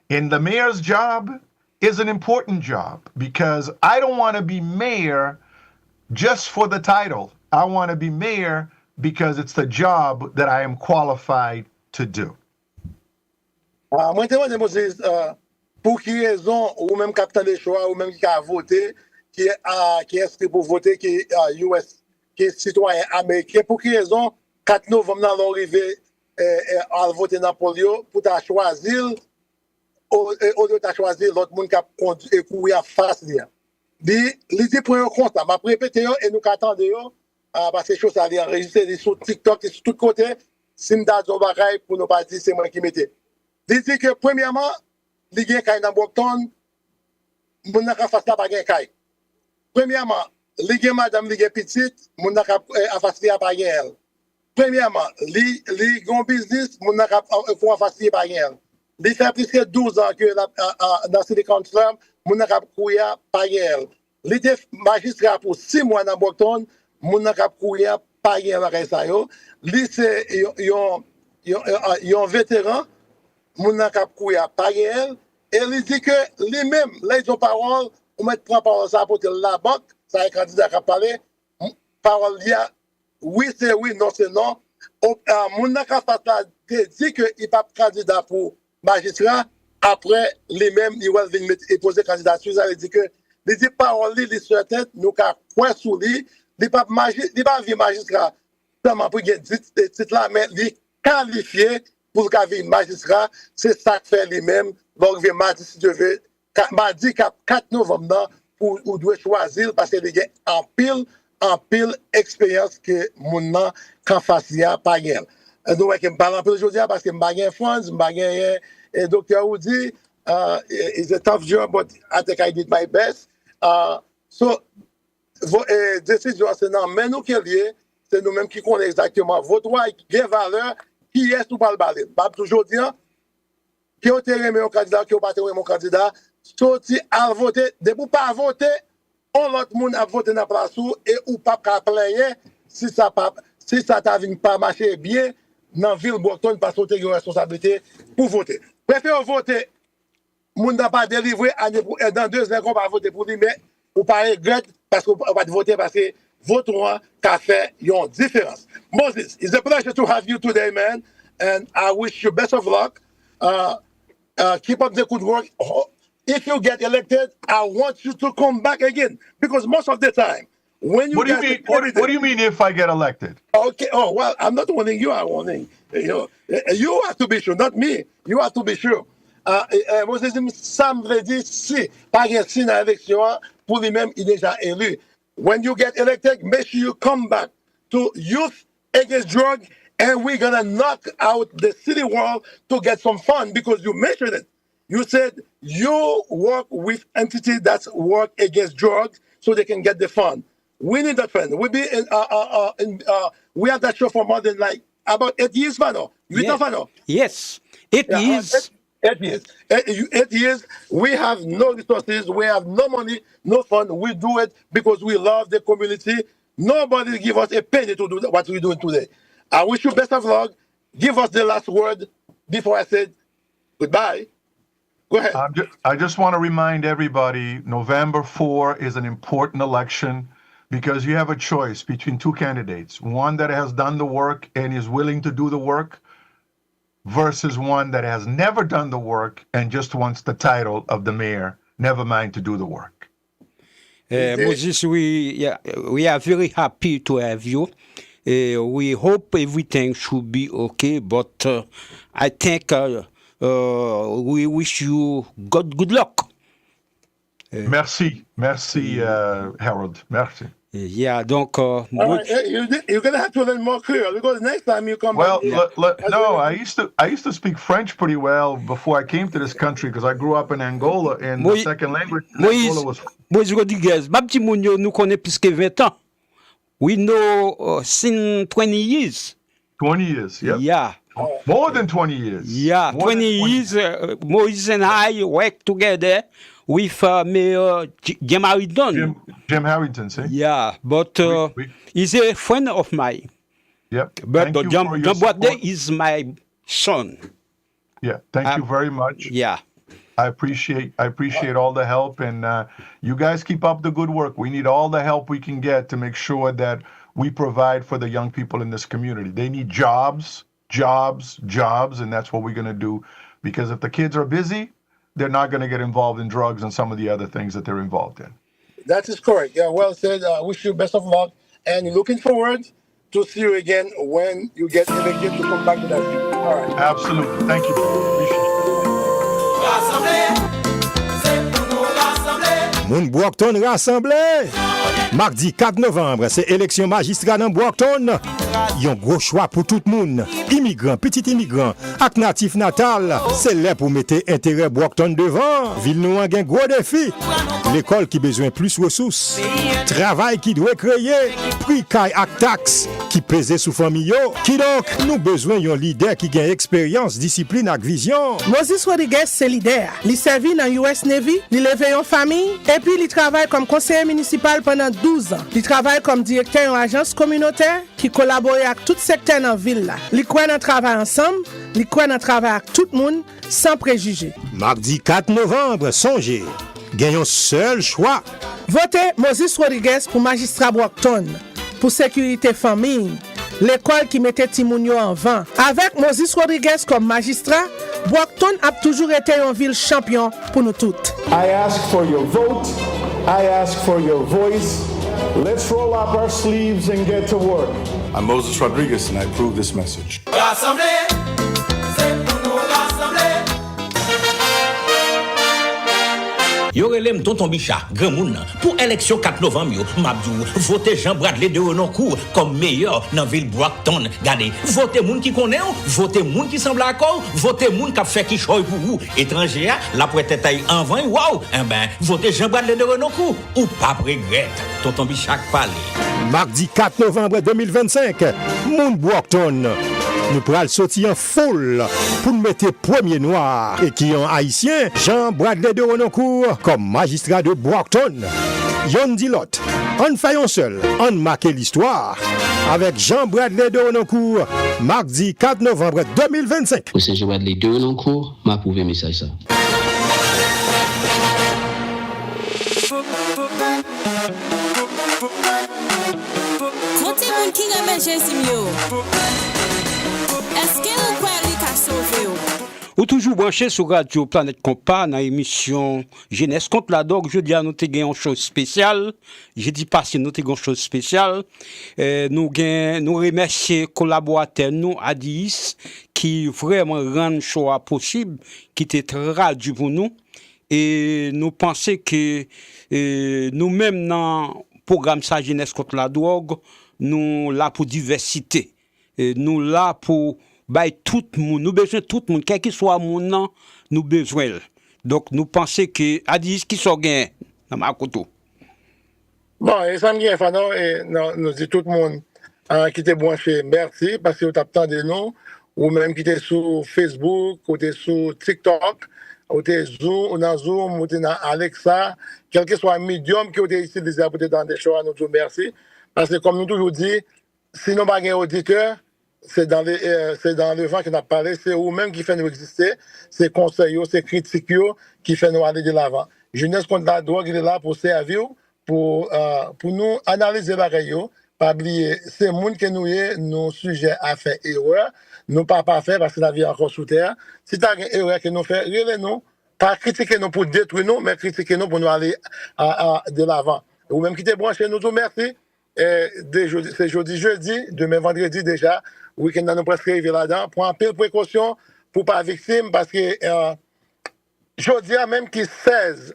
And the mayor's job is an important job, because I don't want to be mayor just for the title. I want to be mayor because it's the job that I am qualified to do. Moi, je demande, Moses, pour quelle raison, ou même capitaine des choix, ou même qui a voté, qui est inscrit pour voter, qui est US, qui est citoyen américain, pour quelle raison, 4 novembre, dans l'arrivée, à voter dans Polio, pour ta choisir, au lieu de choisir l'autre monde qui a couru en face. L'idée pour un compte, je vais répéter, et nous attendons, parce que les choses sont enregistrées sur TikTok et sur tous côtés, si je dois bagaille pour ne pas dire c'est moi qui mettais. Il dit que, premièrement, il y a un caille dans Brockton, mon n'a qu'à faire ça, pas un caille. Premièrement, il y a madame, il y a petite, mon n'a qu'à faire ça, pas elle. Premièrement, il y a un business, mon n'a qu'à faire ça, pas elle. Il fait plus que 12 ans que dans City Council, mon n'a qu'à courir, pas elle. Il était magistrat pour 6 mois dans Brockton, mon n'a qu'à courir, pas elle. Il c'est un vétéran. moun nan kap kouye pa gen et il dit que lui-même, là ils ont parole, on met prend parole ça pour la banque, ça est candidat qui a parlé, parole il y a oui c'est oui, non c'est non. Moun nan kap dit que il pas candidat pour magistrat, après lui-même il va venir poser candidature, ça veut dire que il dit parole il sur tête, nous ka point sous lui, il pas magistrat. Seulement pour gagner titre là mais il qualifié pour le magistrat, c'est ça que fait lui-même. Donc, il mardi, si Dieu veut, mardi 4 novembre, pour ou doit choisir parce qu'il y a en pile expérience que mon nom quand face à pas gain. Nous je parle un peu aujourd'hui parce que je n'ai pas de fonds, et docteur Oudi, it's a tough job, but I think I did my best. So, décision c'est non, mais nous qui lié, c'est nous-mêmes qui connaissons exactement votre droit qui a valeur. Qui est tout par le balai? Pas toujours dire qui ont été mon candidat, qui ont pas été mon candidat, sorti à voter, de pour pas voter, on l'autre monde a voté dans la place et ou pas qu'à plaindre si ça t'a pas marché bien dans ville Brockton parce que tu as une responsabilité pour voter. Préfère voter, monde n'a pas délivré dans 2 ans qu'on va voter pour lui, mais ou pas regret parce qu'on va voter parce que votre a fait une différence. Moses, it's a pleasure to have you today, man. And I wish you best of luck. Keep up the good work. If you get elected, I want you to come back again. Because most of the time, when you What do you mean if I get elected? Okay. Oh, well, I'm not warning you. I'm warning. You have to be sure, not me. You have to be sure. Moses, ça me veut dire si, par exemple, si dans l'élection, pour lui-même, il est déjà élu. When you get elected, make sure you come back to Youth Against Drug, and we're going to knock out the city wall to get some fun because you mentioned it. You said you work with entities that work against drugs so they can get the fund. We need that fund. We have that show for more than about 8 years, Fano. Yes, 8 years. 8 years. 8 years, we have no resources, we have no money, no fund. We do it because we love the community. Nobody give us a penny to do what we're doing today. I wish you best of luck. Give us the last word before I said goodbye. Go ahead. I just want to remind everybody, November 4 is an important election because you have a choice between 2 candidates, one that has done the work and is willing to do the work, versus one that has never done the work and just wants the title of the mayor, never mind to do the work. Moses, we are very happy to have you. We hope everything should be okay, but I think we wish you good luck. Merci, Harold. Merci. Yeah, donc... Right. You're going to have to learn more Creole because next time you come back... Well, I used to speak French pretty well before I came to this country because I grew up in Angola and the second language in Angola was... Moïse Rodriguez, ma petit mounio, nous connaît plus que 20 ans. We know since 20 years. 20 years, yeah. Yeah. More than 20 years. Yeah, 20 years. Moïse and I work together with Mayor Jim Harrington. Jim Harrington, see? Yeah, but he's a friend of mine. Yep. But John Boite is my son. Yeah, thank you very much. Yeah. I appreciate all the help, and you guys keep up the good work. We need all the help we can get to make sure that we provide for the young people in this community. They need jobs, and that's what we're going to do. Because if the kids are busy, they're not going to get involved in drugs and some of the other things that they're involved in. That is correct. Yeah, well said. Wish you best of luck, and looking forward to see you again when you get elected to come back to that. All right. Absolutely. Thank you. Appreciate it. Moun Brockton rassemblé. Mardi 4 novembre, c'est élection magistrat dans Brockton. Yon gros choix pour tout le monde. Immigrants, petits immigrants, ak natif natal. C'est là pour mettre intérêt Brockton devant. Ville nou an gen gros défi. L'école qui besoin plus ressources. Travail qui doit créer. Prix kay ak taxe qui pèse sous famille. Qui donc nous besoin yon leader qui gagne expérience, discipline ak vision. Moses Rodriguez c'est leader. Li servi dans US Navy, li leve yon famille Et puis, il travaille comme conseiller municipal pendant 12 ans. Il travaille comme directeur d'une agence communautaire qui collabore avec tout secteur dans la ville. Il croit dans le travail ensemble, il croit dans le travail avec tout le monde, sans préjugés. Mardi 4 novembre, songez, gagnons seul choix. Votez Moses Rodriguez pour magistrat Brockton, pour sécurité famille, l'école qui mettait Timounio en vent. Avec Moses Rodriguez comme magistrat, Brockton a toujours été une ville champion pour nous toutes. I ask for your vote. I ask for your voice. Let's roll up our sleeves and get to work. I'm Moses Rodriguez, and I approve this message. L'Assemblée, c'est pour nous l'Assemblée. Yo relève tonton Bichat, grand moun, pour élection 4 novembre, yo, m'abdou, votez Jean Bradley de Renoncourt comme meilleur dans ville Brockton. Gardez, votez moun qui connaît, votez moun qui semble accord, votez moun qui a fait qui choy pour vous. Étranger, la prête taille en vain, waouh, eh ben, votez Jean Bradley de Renoncourt ou pas regrette. Tonton Bichat parle. Mardi 4 novembre 2025, Moun Brockton. Nous pourrons sortir en foule pour nous mettre premier noir et qui en haïtien, Jean Bradley de Renoncourt comme magistrat de Brockton. Yon dit l'autre, on faisons seul, on marque l'histoire avec Jean Bradley de Renoncourt, mardi 4 novembre 2025. Pour Jean Bradley de Renoncourt, m'a approuvé message ça. Kote moun ki remen Jésus yo. Est-ce que nous croyons qu'à sauver yo? Ou toujours branché sur Radio Planète Compas dans l'émission Jeunesse contre la drogue. Jeudi, nous avons une chose spéciale. Jeudi passé, nous avons une chose spéciale. Nous remercions collaborateurs, nous, Adis, qui vraiment rendent le choix possible, qui était très dur pour nous. Et nous pensons que nous-mêmes, dans le programme ça, Jeunesse contre la drogue, nous là pour diversité. Nous là pour tout le monde, nous besoin de tout le monde, quel que soit mon nom, nous besoin. Donc nous pensons que Adis qui sont gain dans ma koto. Bon, et ça me vient Fano et nous dit tout le monde qui était branché, merci parce que vous attendez nous ou même qui était sur Facebook, ou était sur TikTok, ou était Zoom, ou dans Zoom, ou était dans Alexa, quel que soit médium qui ont été utilisé pour dans des choses, nous tout merci parce que comme nous toujours dit, si nous pas un auditeur, c'est dans le vent qu'on a parlé, c'est vous-même qui fait nous exister, c'est conseils, c'est critiques qui fait nous aller de l'avant. Jeunesse contre la drogue, il est là pour servir, pour nous analyser la réalité, pas oublier, c'est le monde que nous est, nos sujets à faire erreur, nous pas faire parce que la vie est encore sous terre. Si tu as une erreur que nous faisons, relève-nous, pas critiquer nous pour détruire nous, mais critiquer nous pour nous aller de l'avant. Vous-même qui t'es branché, nous tout merci. C'est jeudi, demain vendredi déjà, week-end nous presque arrivé là-dedans. Prends un peu de précaution pour pas victime parce que jeudi même qui 16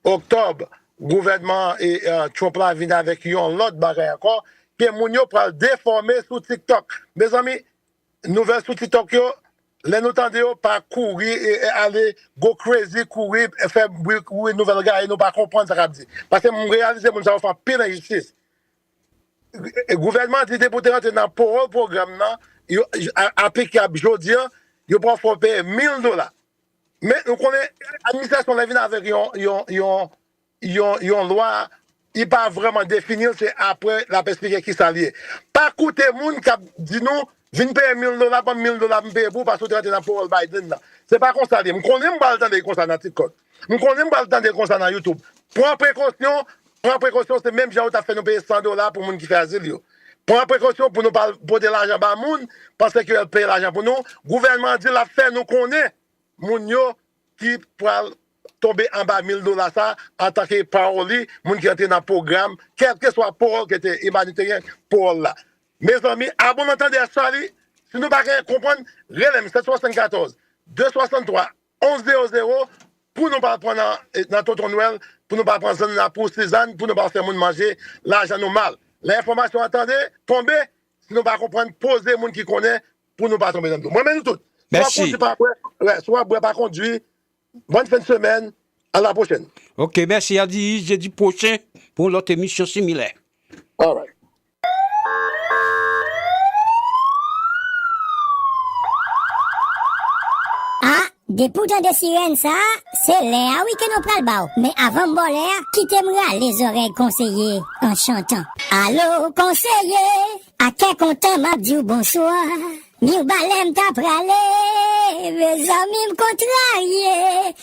octobre, gouvernement et Trump là vient avec l'autre bagaille encore, que moun yo pral déformer sur TikTok. Mes amis, nouvelle sur TikTok yo, les nous tendez pas courir et aller go crazy courir et faire nouvelle gars et nous pas comprendre ça qu'a dit parce que mon réaliser mon ça va faire pire injustice. Le gouvernement dit pour rentrer dans le programme là applicable jodi yo pour faut payer $1,000. Mais nous connaît administration la vient avec yon loi il pas vraiment définir c'est après la perspective qui s'allie. Pas coûter moun qui dit nous vinn payer $1,000 pas $1,000 me payer pour parce que tu rentres dans Paul Biden là. C'est pas comme ça. Me connais me pas le temps comme ça dans TikTok. Me connais me pas le temps comme ça dans YouTube. Prends précaution, c'est même gens qui fait nous payer $100 pour moun qui fait asile yo. Prends précaution pour nous pas porter l'argent ba moun parce que elle paye l'argent pour nous. Gouvernement dit la fait nous connaît moun yo qui pour tomber en bas $1,000 ça en tant que paroli, moun qui entre dans programme, quel que soit parole qui était humanitaire pour là. Mes amis, à bon entendre ça, si nous ne comprendre, relève 774 263 1100 pour nous pas prendre dans Tonton Noël, pour nous pas prendre pour Cézanne, pour nous pas faire manger l'argent normal. L'information attendez, tomber, si nous pas comprendre, poser les gens qui connaissent pour nous pas tomber dans le dos. Moi-même, nous tous. Merci. Soit boire pas conduire. Bonne fin de semaine. À la prochaine. Ok, merci Adi. Jeudi prochain pour l'autre émission similaire. All right. Ah, des poudres de sirène, ça, c'est l'air, oui, que nous pral bao. Mais avant bon l'air, quittez-moi les oreilles conseillées en chantant. Allô, conseiller, à quel content m'a dit bonsoir. Mi balem t'a pralé, mes amis me contrarié.